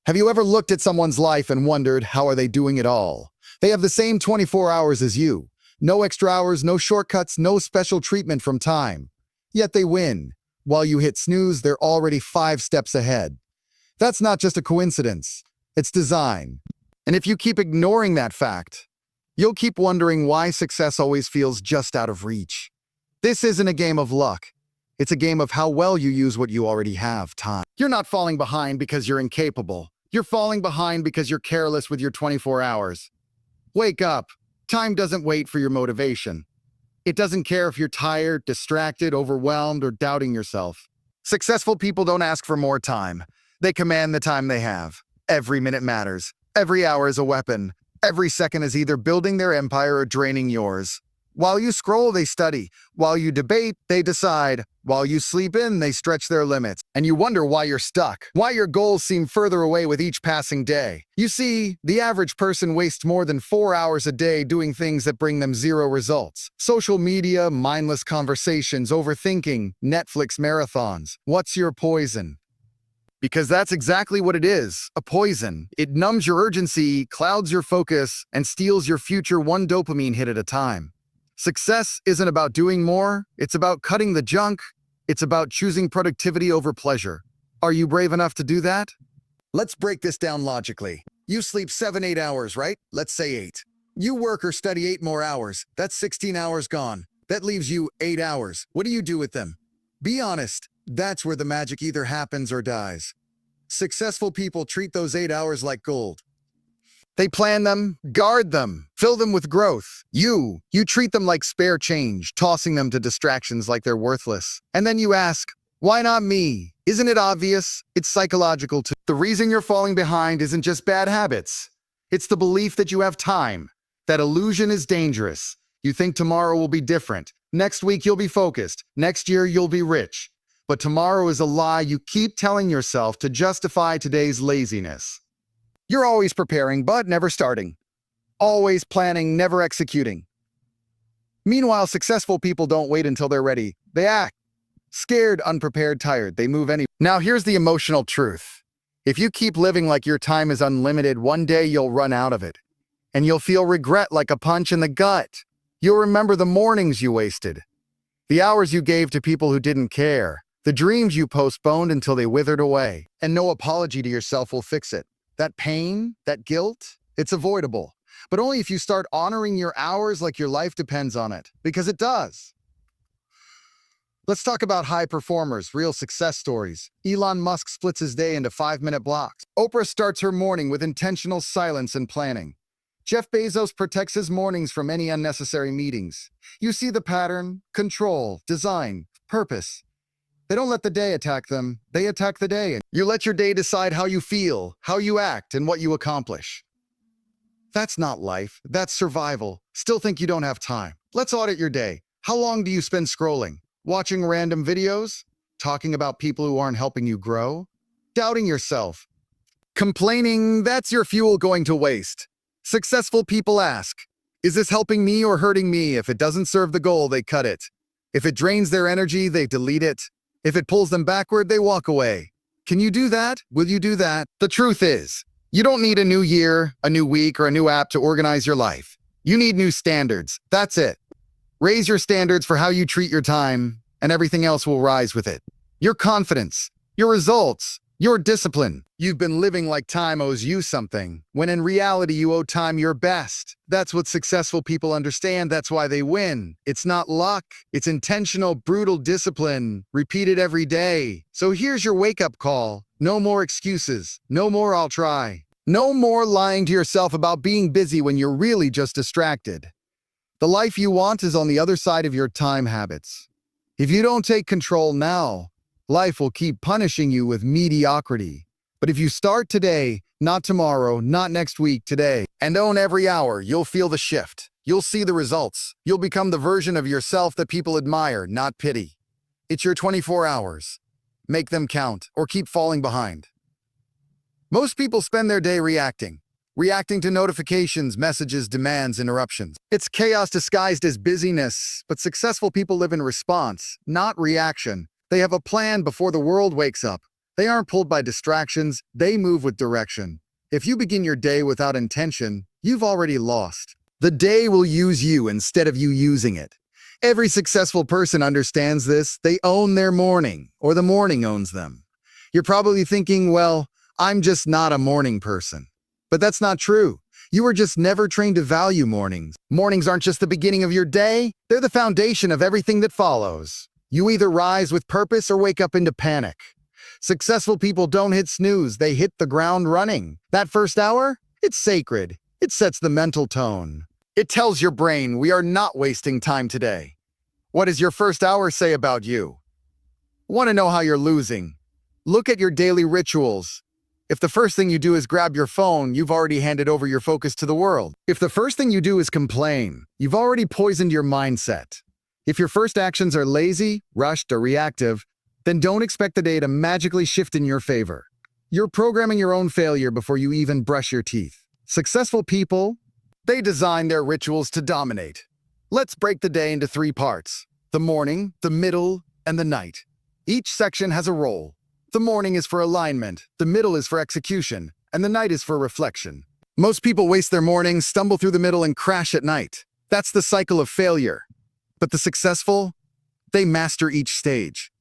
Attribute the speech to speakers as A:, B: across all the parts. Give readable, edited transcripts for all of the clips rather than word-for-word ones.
A: Have you ever looked at someone's life and wondered, how are they doing it all? They have the same 24 hours as you. No extra hours, no shortcuts, no special treatment from time. Yet they win. While you hit snooze, they're already 5 steps ahead. That's not just a coincidence. It's design. And if you keep ignoring that fact, you'll keep wondering why success always feels just out of reach. This isn't a game of luck. It's a game of how well you use what you already have, time. You're not falling behind because you're incapable. You're falling behind because you're careless with your 24 hours. Wake up. Time doesn't wait for your motivation. It doesn't care if you're tired, distracted, overwhelmed, or doubting yourself. Successful people don't ask for more time. They command the time they have. Every minute matters. Every hour is a weapon. Every second is either building their empire or draining yours. While you scroll, they study. While you debate, they decide. While you sleep in, they stretch their limits. And you wonder why you're stuck, why your goals seem further away with each passing day. You see, the average person wastes more than 4 hours a day doing things that bring them 0 results. Social media, mindless conversations, overthinking, Netflix marathons. What's your poison? Because that's exactly what it is, a poison. It numbs your urgency, clouds your focus, and steals your future one dopamine hit at a time. Success isn't about doing more, it's about cutting the junk, it's about choosing productivity over pleasure. Are you brave enough to do that? Let's break this down logically. You sleep 7-8 hours, right? Let's say 8. You work or study 8 more hours. That's 16 hours gone. That leaves you 8 hours. What do you do with them? Be honest, that's where the magic either happens or dies. Successful people treat those 8 hours like gold. They plan them, guard them, fill them with growth. You treat them like spare change, tossing them to distractions like they're worthless. And then you ask, why not me? Isn't it obvious? It's psychological too. The reason you're falling behind isn't just bad habits. It's the belief that you have time. That illusion is dangerous. You think tomorrow will be different. Next week you'll be focused. Next year you'll be rich. But tomorrow is a lie you keep telling yourself to justify today's laziness. You're always preparing, but never starting. Always planning, never executing. Meanwhile, successful people don't wait until they're ready. They act. Scared, unprepared, tired. They move anyway. Now here's the emotional truth. If you keep living like your time is unlimited, one day you'll run out of it. And you'll feel regret like a punch in the gut. You'll remember the mornings you wasted. The hours you gave to people who didn't care. The dreams you postponed until they withered away. And no apology to yourself will fix it. That pain, that guilt, it's avoidable. But only if you start honoring your hours like your life depends on it. Because it does. Let's talk about high performers, real success stories. Elon Musk splits his day into 5-minute blocks. Oprah starts her morning with intentional silence and planning. Jeff Bezos protects his mornings from any unnecessary meetings. You see the pattern, control, design, purpose. They don't let the day attack them, they attack the day. You let your day decide how you feel, how you act, and what you accomplish. That's not life, that's survival. Still think you don't have time. Let's audit your day. How long do you spend scrolling? Watching random videos? Talking about people who aren't helping you grow? Doubting yourself? Complaining, that's your fuel going to waste. Successful people ask, is this helping me or hurting me? If it doesn't serve the goal, they cut it. If it drains their energy, they delete it. If it pulls them backward, they walk away. Can you do that? Will you do that? The truth is, you don't need a new year, a new week, or a new app to organize your life. You need new standards. That's it. Raise your standards for how you treat your time, and everything else will rise with it. Your confidence, your results, your discipline. You've been living like time owes you something, when in reality you owe time your best. That's what successful people understand, that's why they win. It's not luck, it's intentional, brutal discipline, repeated every day. So here's your wake-up call. No more excuses, no more I'll try. No more lying to yourself about being busy when you're really just distracted. The life you want is on the other side of your time habits. If you don't take control now, life will keep punishing you with mediocrity. But if you start today, not tomorrow, not next week, today, and own every hour, you'll feel the shift. You'll see the results. You'll become the version of yourself that people admire, not pity. It's your 24 hours. Make them count, or keep falling behind. Most people spend their day reacting to notifications, messages, demands, interruptions. It's chaos disguised as busyness, but successful people live in response, not reaction. They have a plan before the world wakes up. They aren't pulled by distractions, they move with direction. If you begin your day without intention, you've already lost. The day will use you instead of you using it. Every successful person understands this. They own their morning, or the morning owns them. You're probably thinking, well, I'm just not a morning person. But that's not true. You were just never trained to value mornings. Mornings aren't just the beginning of your day, they're the foundation of everything that follows. You either rise with purpose or wake up into panic. Successful people don't hit snooze, they hit the ground running. That first hour, it's sacred. It sets the mental tone. It tells your brain we are not wasting time today. What does your first hour say about you? Want to know how you're losing? Look at your daily rituals. If the first thing you do is grab your phone, you've already handed over your focus to the world. If the first thing you do is complain, you've already poisoned your mindset. If your first actions are lazy, rushed, or reactive, then don't expect the day to magically shift in your favor. You're programming your own failure before you even brush your teeth. Successful people, they design their rituals to dominate. Let's break the day into 3 parts: the morning, the middle, and the night. Each section has a role. The morning is for alignment, the middle is for execution, and the night is for reflection. Most people waste their mornings, stumble through the middle, and crash at night. That's the cycle of failure. But the successful, they master each stage.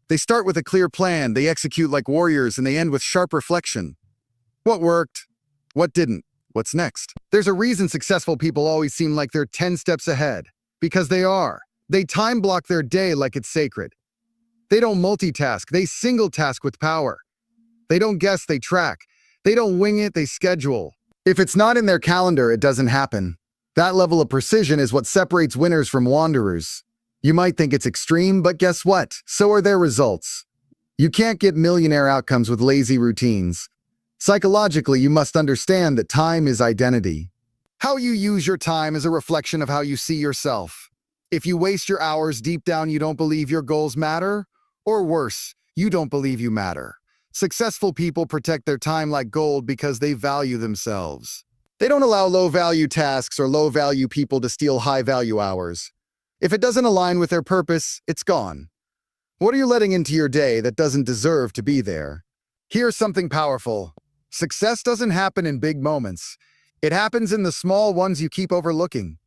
A: They start with a clear plan, they execute like warriors, and they end with sharp reflection. What worked? What didn't? What's next? There's a reason successful people always seem like they're 10 steps ahead. Because they are. They time block their day like it's sacred. They don't multitask, they single task with power. They don't guess, they track. They don't wing it, they schedule. If it's not in their calendar, it doesn't happen. That level of precision is what separates winners from wanderers. You might think it's extreme, but guess what? So are their results. You can't get millionaire outcomes with lazy routines. Psychologically, you must understand that time is identity. How you use your time is a reflection of how you see yourself. If you waste your hours, deep down you don't believe your goals matter, or worse, you don't believe you matter. Successful people protect their time like gold because they value themselves. They don't allow low-value tasks or low-value people to steal high-value hours. If it doesn't align with their purpose, it's gone. What are you letting into your day that doesn't deserve to be there? Here's something powerful. Success doesn't happen in big moments. It happens in the small ones you keep overlooking.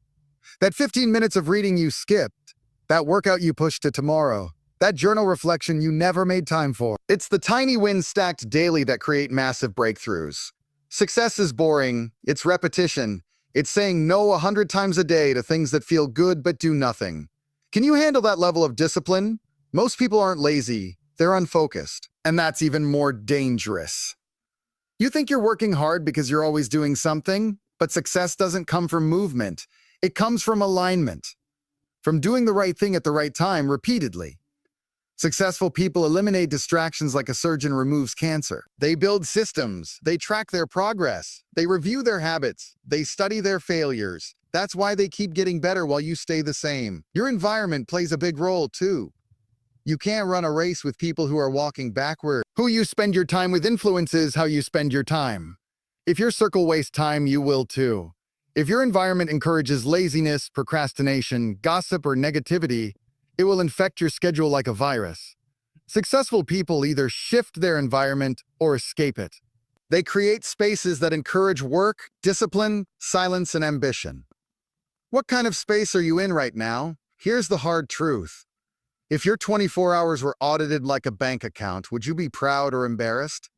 A: That 15 minutes of reading you skipped, that workout you pushed to tomorrow, that journal reflection you never made time for. It's the tiny wins stacked daily that create massive breakthroughs. Success is boring, it's repetition, it's saying no 100 times a day to things that feel good but do nothing. Can you handle that level of discipline? Most people aren't lazy, they're unfocused. And that's even more dangerous. You think you're working hard because you're always doing something, but success doesn't come from movement. It comes from alignment. From doing the right thing at the right time repeatedly. Successful people eliminate distractions like a surgeon removes cancer. They build systems, they track their progress, they review their habits, they study their failures. That's why they keep getting better while you stay the same. Your environment plays a big role too. You can't run a race with people who are walking backward. Who you spend your time with influences how you spend your time. If your circle wastes time, you will too. If your environment encourages laziness, procrastination, gossip, or negativity, it will infect your schedule like a virus. Successful people either shift their environment or escape it. They create spaces that encourage work, discipline, silence, and ambition. What kind of space are you in right now? Here's the hard truth. If your 24 hours were audited like a bank account, would you be proud or embarrassed?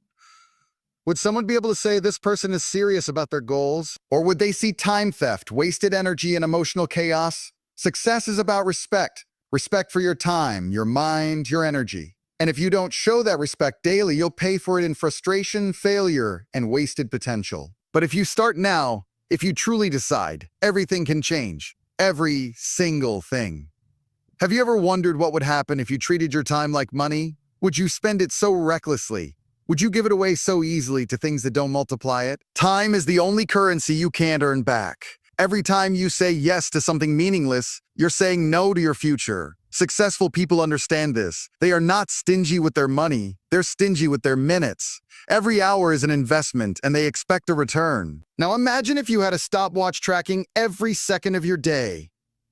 A: Would someone be able to say this person is serious about their goals? Or would they see time theft, wasted energy, and emotional chaos? Success is about respect. Respect for your time, your mind, your energy. And if you don't show that respect daily, you'll pay for it in frustration, failure, and wasted potential. But if you start now, if you truly decide, everything can change. Every single thing. Have you ever wondered what would happen if you treated your time like money? Would you spend it so recklessly? Would you give it away so easily to things that don't multiply it? Time is the only currency you can't earn back. Every time you say yes to something meaningless, you're saying no to your future. Successful people understand this. They are not stingy with their money. They're stingy with their minutes. Every hour is an investment, and they expect a return. Now imagine if you had a stopwatch tracking every second of your day.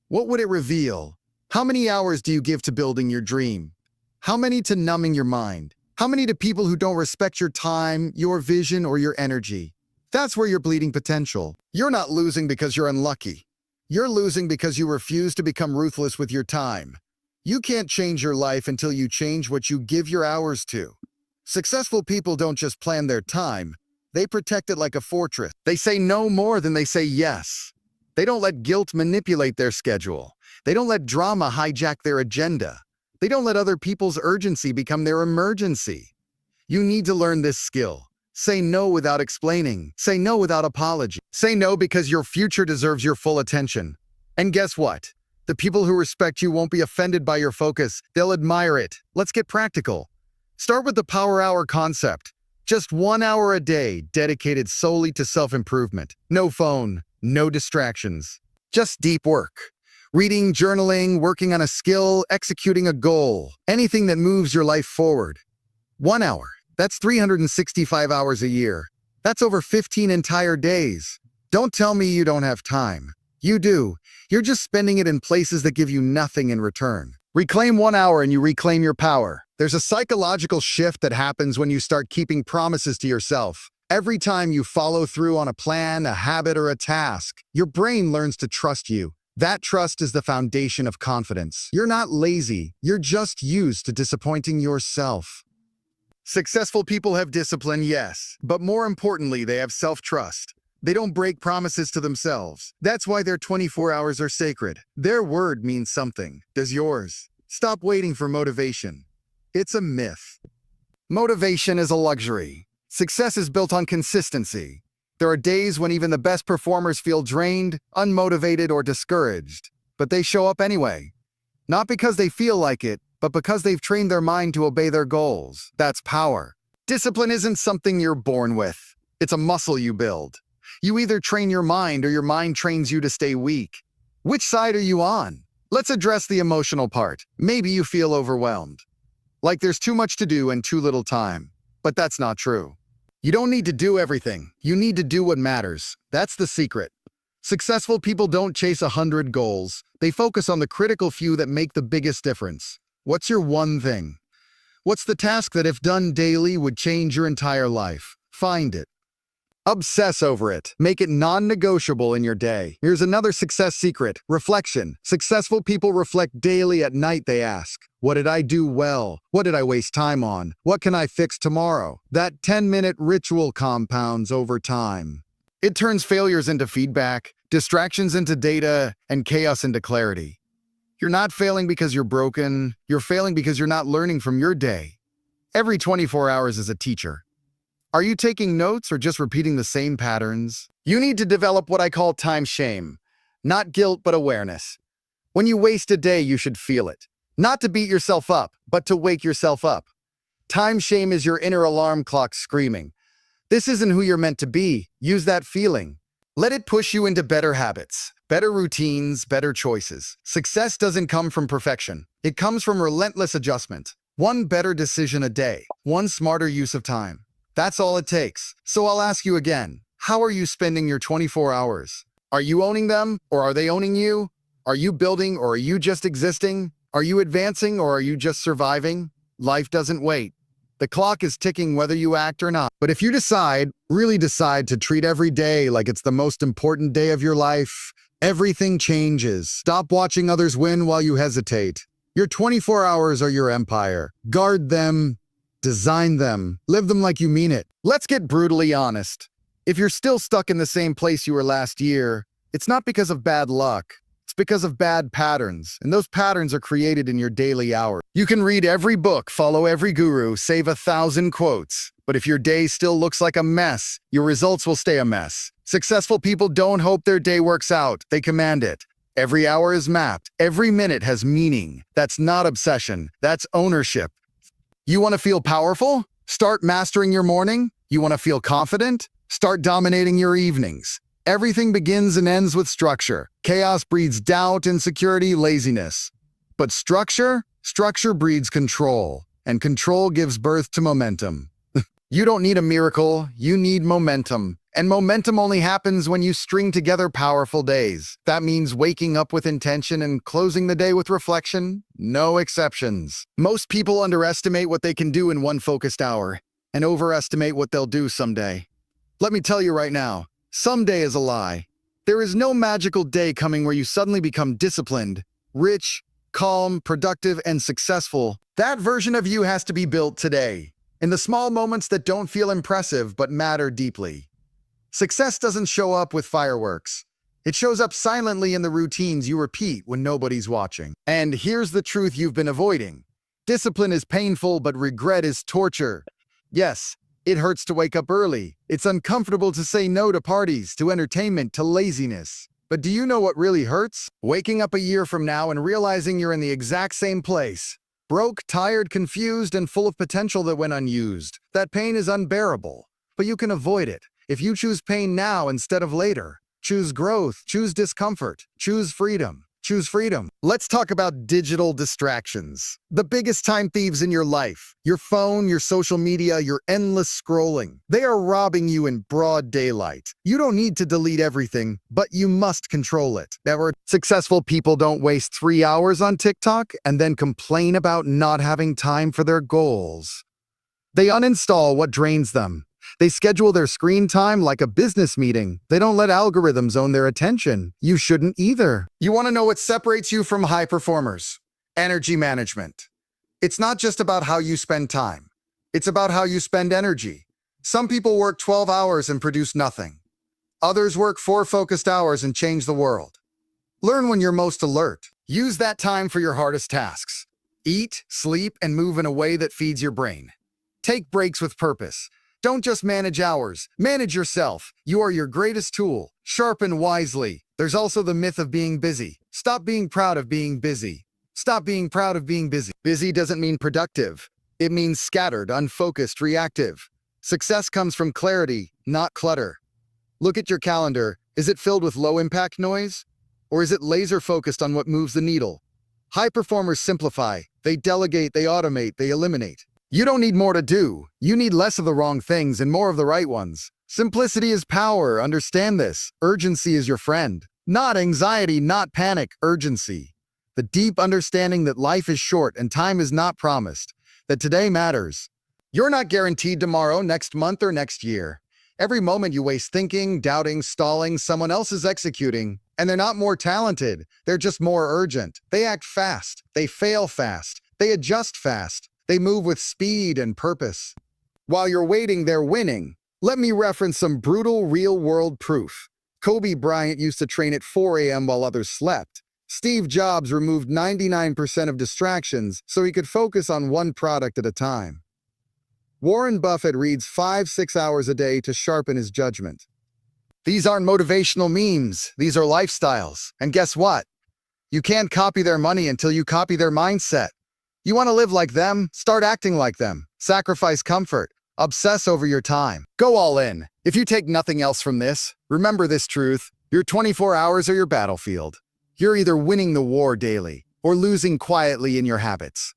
A: What would it reveal? How many hours do you give to building your dream? How many to numbing your mind? How many to people who don't respect your time, your vision, or your energy? That's where you're bleeding potential. You're not losing because you're unlucky. You're losing because you refuse to become ruthless with your time. You can't change your life until you change what you give your hours to. Successful people don't just plan their time, they protect it like a fortress. They say no more than they say yes. They don't let guilt manipulate their schedule. They don't let drama hijack their agenda. They don't let other people's urgency become their emergency. You need to learn this skill. Say no without explaining. Say no without apology. Say no because your future deserves your full attention. And guess what? The people who respect you won't be offended by your focus. They'll admire it. Let's get practical. Start with the power hour concept. Just 1 hour a day dedicated solely to self-improvement. No phone, no distractions. Just deep work. Reading, journaling, working on a skill, executing a goal. Anything that moves your life forward. 1 hour. That's 365 hours a year. That's over 15 entire days. Don't tell me you don't have time. You do. You're just spending it in places that give you nothing in return. Reclaim 1 hour and you reclaim your power. There's a psychological shift that happens when you start keeping promises to yourself. Every time you follow through on a plan, a habit, or a task, your brain learns to trust you. That trust is the foundation of confidence. You're not lazy. You're just used to disappointing yourself. Successful people have discipline, yes, but more importantly, they have self-trust. They don't break promises to themselves. That's why their 24 hours are sacred. Their word means something. Does yours? Stop waiting for motivation. It's a myth. Motivation is a luxury. Success is built on consistency. There are days when even the best performers feel drained, unmotivated, or discouraged. But they show up anyway. Not because they feel like it, but because they've trained their mind to obey their goals. That's power. Discipline isn't something you're born with. It's a muscle you build. You either train your mind or your mind trains you to stay weak. Which side are you on? Let's address the emotional part. Maybe you feel overwhelmed. Like there's too much to do and too little time. But that's not true. You don't need to do everything. You need to do what matters. That's the secret. Successful people don't chase 100 goals. They focus on the critical few that make the biggest difference. What's your one thing? What's the task that, if done daily, would change your entire life? Find it. Obsess over it. Make it non-negotiable in your day. Here's another success secret. Reflection. Successful people reflect daily. At night they ask, what did I do well? What did I waste time on? What can I fix tomorrow? That 10-minute ritual compounds over time. It turns failures into feedback, distractions into data, and chaos into clarity. You're not failing because you're broken. You're failing because you're not learning from your day. Every 24 hours is a teacher. Are you taking notes or just repeating the same patterns? You need to develop what I call time shame. Not guilt, but awareness. When you waste a day, you should feel it. Not to beat yourself up, but to wake yourself up. Time shame is your inner alarm clock screaming. This isn't who you're meant to be. Use that feeling. Let it push you into better habits, better routines, better choices. Success doesn't come from perfection. It comes from relentless adjustment. One better decision a day, one smarter use of time. That's all it takes. So I'll ask you again, how are you spending your 24 hours? Are you owning them or are they owning you? Are you building or are you just existing? Are you advancing or are you just surviving? Life doesn't wait. The clock is ticking whether you act or not. But if you really decide to treat every day like it's the most important day of your life, everything changes. Stop watching others win while you hesitate. Your 24 hours are your empire. Guard them. Design them. Live them like you mean it. Let's get brutally honest. If you're still stuck in the same place you were last year, it's not because of bad luck. It's because of bad patterns, and those patterns are created in your daily hours. You can read every book, follow every guru, save 1,000 quotes, but if your day still looks like a mess, your results will stay a mess. Successful people don't hope their day works out. They command it. Every hour is mapped. Every minute has meaning. That's not obsession. That's ownership. You want to feel powerful? Start mastering your morning. You want to feel confident? Start dominating your evenings. Everything begins and ends with structure. Chaos breeds doubt, insecurity, laziness. But structure breeds control, and control gives birth to momentum. You don't need a miracle, you need momentum. And momentum only happens when you string together powerful days. That means waking up with intention and closing the day with reflection. No exceptions. Most people underestimate what they can do in one focused hour and overestimate what they'll do someday. Let me tell you right now, someday is a lie. There is no magical day coming where you suddenly become disciplined, rich, calm, productive, and successful. That version of you has to be built today, in the small moments that don't feel impressive but matter deeply. Success doesn't show up with fireworks. It shows up silently in the routines you repeat when nobody's watching. And here's the truth you've been avoiding. Discipline is painful, but regret is torture. Yes, it hurts to wake up early. It's uncomfortable to say no to parties, to entertainment, to laziness. But do you know what really hurts? Waking up a year from now and realizing you're in the exact same place. Broke, tired, confused, and full of potential that went unused. That pain is unbearable, but you can avoid it. If you choose pain now instead of later, choose growth, choose discomfort, choose freedom. Choose freedom. Let's talk about digital distractions. The biggest time thieves in your life. Your phone, your social media, your endless scrolling. They are robbing you in broad daylight. You don't need to delete everything, but you must control it. Successful people don't waste 3 hours on TikTok and then complain about not having time for their goals. They uninstall what drains them. They schedule their screen time like a business meeting. They don't let algorithms own their attention. You shouldn't either. You want to know what separates you from high performers? Energy management. It's not just about how you spend time. It's about how you spend energy. Some people work 12 hours and produce nothing. Others work 4 focused hours and change the world. Learn when you're most alert. Use that time for your hardest tasks. Eat, sleep, and move in a way that feeds your brain. Take breaks with purpose. Don't just manage hours. Manage yourself. You are your greatest tool. Sharpen wisely. There's also the myth of being busy. Stop being proud of being busy. Stop being proud of being busy. Busy doesn't mean productive. It means scattered, unfocused, reactive. Success comes from clarity, not clutter. Look at your calendar. Is it filled with low-impact noise? Or is it laser-focused on what moves the needle? High performers simplify. They delegate, they automate, they eliminate. You don't need more to do. You need less of the wrong things and more of the right ones. Simplicity is power. Understand this. Urgency is your friend. Not anxiety, not panic, urgency. The deep understanding that life is short and time is not promised. That today matters. You're not guaranteed tomorrow, next month, or next year. Every moment you waste thinking, doubting, stalling, someone else is executing. And they're not more talented. They're just more urgent. They act fast. They fail fast. They adjust fast. They move with speed and purpose. While you're waiting, they're winning. Let me reference some brutal real-world proof. Kobe Bryant used to train at 4 a.m. while others slept. Steve Jobs removed 99% of distractions so he could focus on one product at a time. Warren Buffett reads 5-6 hours a day to sharpen his judgment. These aren't motivational memes. These are lifestyles. And guess what? You can't copy their money until you copy their mindset. You want to live like them? Start acting like them. Sacrifice comfort. Obsess over your time. Go all in. If you take nothing else from this, remember this truth. Your 24 hours are your battlefield. You're either winning the war daily or losing quietly in your habits.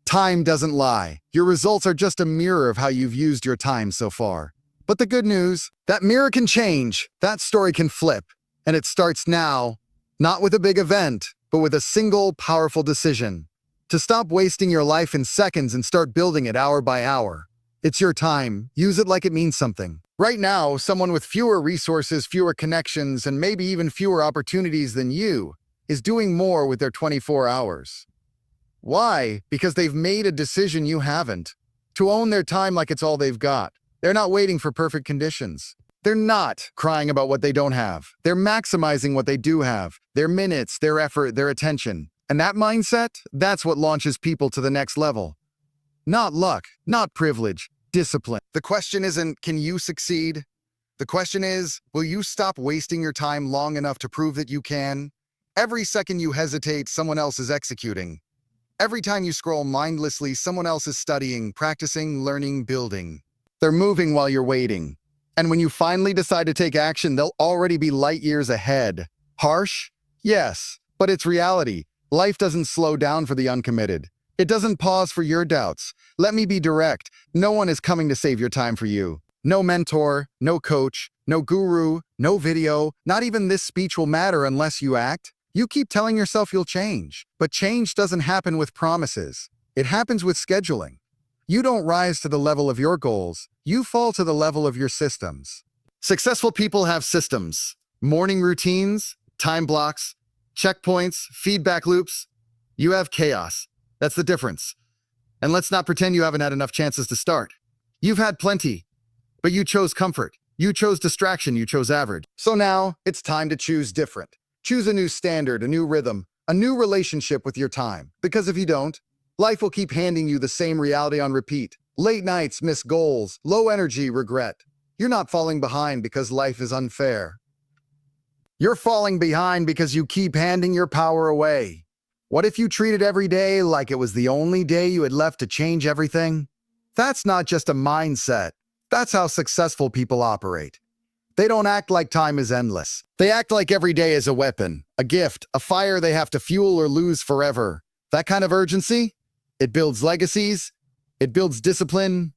A: Time doesn't lie. Your results are just a mirror of how you've used your time so far. But the good news, that mirror can change. That story can flip. And it starts now, not with a big event, but with a single powerful decision. To stop wasting your life in seconds and start building it hour by hour. It's your time. Use it like it means something. Right now, someone with fewer resources, fewer connections, and maybe even fewer opportunities than you is doing more with their 24 hours. Why? Because they've made a decision you haven't. To own their time like it's all they've got. They're not waiting for perfect conditions. They're not crying about what they don't have. They're maximizing what they do have. Their minutes, their effort, their attention. And that mindset, that's what launches people to the next level. Not luck, not privilege, discipline. The question isn't, can you succeed? The question is, will you stop wasting your time long enough to prove that you can? Every second you hesitate, someone else is executing. Every time you scroll mindlessly, someone else is studying, practicing, learning, building. They're moving while you're waiting. And when you finally decide to take action, they'll already be light years ahead. Harsh? Yes, but it's reality. Life doesn't slow down for the uncommitted. It doesn't pause for your doubts. Let me be direct. No one is coming to save your time for you. No mentor, no coach, no guru, no video, not even this speech will matter unless you act. You keep telling yourself you'll change, but change doesn't happen with promises. It happens with scheduling. You don't rise to the level of your goals, you fall to the level of your systems. Successful people have systems, morning routines, time blocks, checkpoints, feedback loops. You have chaos. That's the difference. And let's not pretend you haven't had enough chances to start. You've had plenty, but you chose comfort. You chose distraction. You chose average. So now it's time to choose different. Choose a new standard, a new rhythm, a new relationship with your time. Because if you don't, life will keep handing you the same reality on repeat. Late nights, missed goals, low energy, regret. You're not falling behind because life is unfair. You're falling behind because you keep handing your power away. What if you treated every day like it was the only day you had left to change everything? That's not just a mindset. That's how successful people operate. They don't act like time is endless. They act like every day is a weapon, a gift, a fire they have to fuel or lose forever. That kind of urgency, it builds legacies, it builds discipline,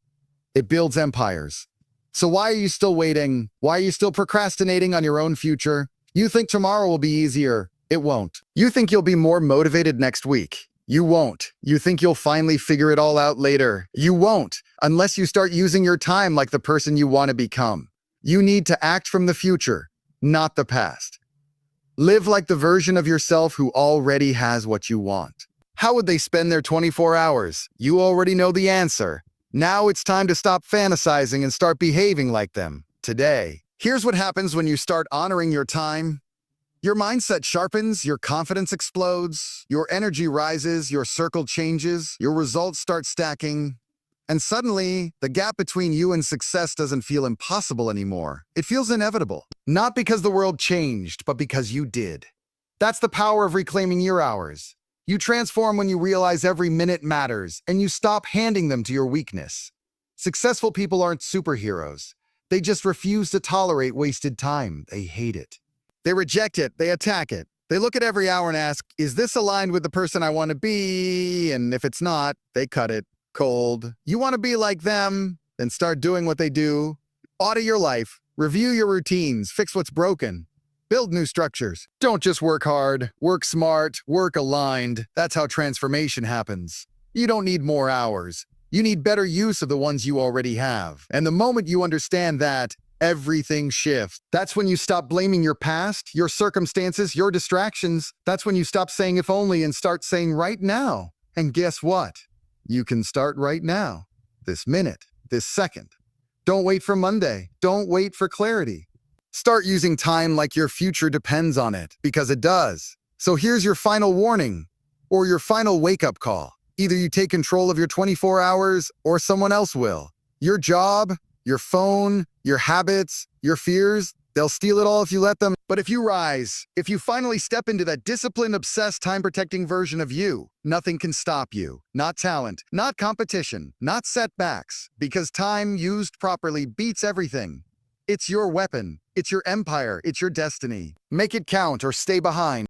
A: it builds empires. So why are you still waiting? Why are you still procrastinating on your own future? You think tomorrow will be easier. It won't. You think you'll be more motivated next week. You won't. You think you'll finally figure it all out later. You won't, unless you start using your time like the person you want to become. You need to act from the future, not the past. Live like the version of yourself who already has what you want. How would they spend their 24 hours? You already know the answer. Now it's time to stop fantasizing and start behaving like them, today. Here's what happens when you start honoring your time. Your mindset sharpens, your confidence explodes, your energy rises, your circle changes, your results start stacking. And suddenly, the gap between you and success doesn't feel impossible anymore. It feels inevitable. Not because the world changed, but because you did. That's the power of reclaiming your hours. You transform when you realize every minute matters, and you stop handing them to your weakness. Successful people aren't superheroes. They just refuse to tolerate wasted time. They hate it. They reject it. They attack it. They look at every hour and ask, is this aligned with the person I want to be? And if it's not, they cut it cold. You want to be like them? Then start doing what they do. Audit your life. Review your routines. Fix what's broken. Build new structures. Don't just work hard. Work smart. Work aligned. That's how transformation happens. You don't need more hours. You need better use of the ones you already have. And the moment you understand that, everything shifts. That's when you stop blaming your past, your circumstances, your distractions. That's when you stop saying if only and start saying right now. And guess what? You can start right now. This minute. This second. Don't wait for Monday. Don't wait for clarity. Start using time like your future depends on it, because it does. So here's your final warning, or your final wake-up call. Either you take control of your 24 hours, or someone else will. Your job, your phone, your habits, your fears, they'll steal it all if you let them. But if you rise, if you finally step into that disciplined, obsessed, time-protecting version of you, nothing can stop you. Not talent, not competition, not setbacks, because time used properly beats everything. It's your weapon. It's your empire. It's your destiny. Make it count or stay behind.